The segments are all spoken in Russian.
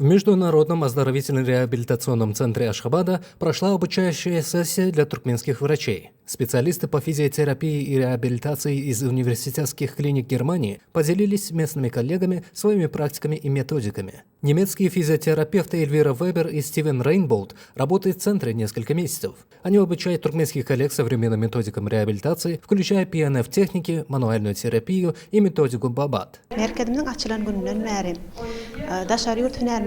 В Международном оздоровительно-реабилитационном центре Ашхабада прошла обучающая сессия для туркменских врачей. Специалисты по физиотерапии и реабилитации из университетских клиник Германии поделились с местными коллегами своими практиками и методиками. Немецкие физиотерапевты Эльвира Вебер и Стивен Рейнболт работают в центре несколько месяцев. Они обучают туркменских коллег современным методикам реабилитации, включая PNF-техники, мануальную терапию и методику Бабат.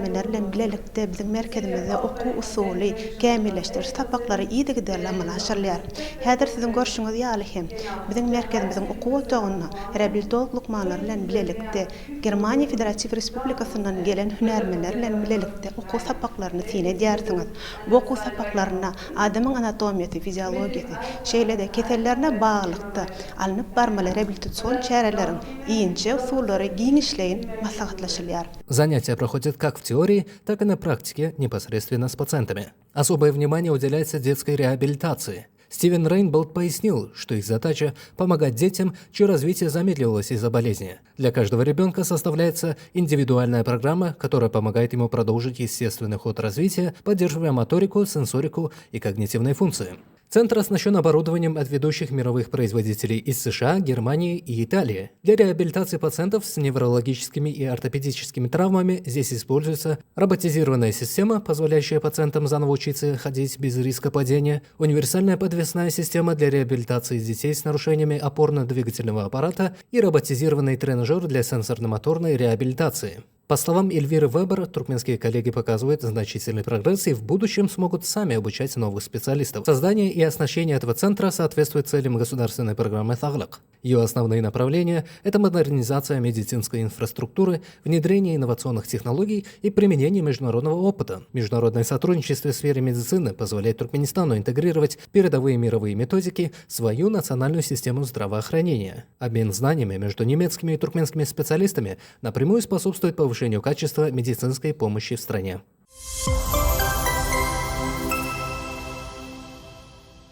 Hünermenlerle birlikte bizim merkezimizde oku usulü kämilleştiriş tapakları iyi giderler manaşarlar. Häzir sizin görüşüňiz ýaly bizim merkezimizin oku otağına reabilitolog manlarla birlikte Germania Federativ Respublikasından gelen hünermenlerle birlikte oku tapaklaryny sine diýersiňiz. Bu oku tapaklaryna adamyň anatomiyasy, fiziologiyasy, şeýlede kesellerine bağlykda alınıp barmaly reabilitasiýon çärelerini iýinçe usullary giňişleýin maslahatlaşylýar. Занятия проходят как в теории, так и на практике непосредственно с пациентами. Особое внимание уделяется детской реабилитации. Стивен Рейнболт пояснил, что их задача – помогать детям, чье развитие замедлилось из-за болезни. Для каждого ребенка составляется индивидуальная программа, которая помогает ему продолжить естественный ход развития, поддерживая моторику, сенсорику и когнитивные функции. Центр оснащен оборудованием от ведущих мировых производителей из США, Германии и Италии. Для реабилитации пациентов с неврологическими и ортопедическими травмами здесь используется роботизированная система, позволяющая пациентам заново учиться ходить без риска падения, универсальная подвесная система для реабилитации детей с нарушениями опорно-двигательного аппарата и роботизированный тренажер для сенсорно-моторной реабилитации. По словам Эльвиры Вебер, туркменские коллеги показывают значительный прогресс и в будущем смогут сами обучать новых специалистов. Создание и оснащение этого центра соответствует целям государственной программы «Таглак». Ее основные направления – это модернизация медицинской инфраструктуры, внедрение инновационных технологий и применение международного опыта. Международное сотрудничество в сфере медицины позволяет Туркменистану интегрировать передовые мировые методики в свою национальную систему здравоохранения. Обмен знаниями между немецкими и туркменскими специалистами напрямую способствует повышению качества медицинской помощи в стране.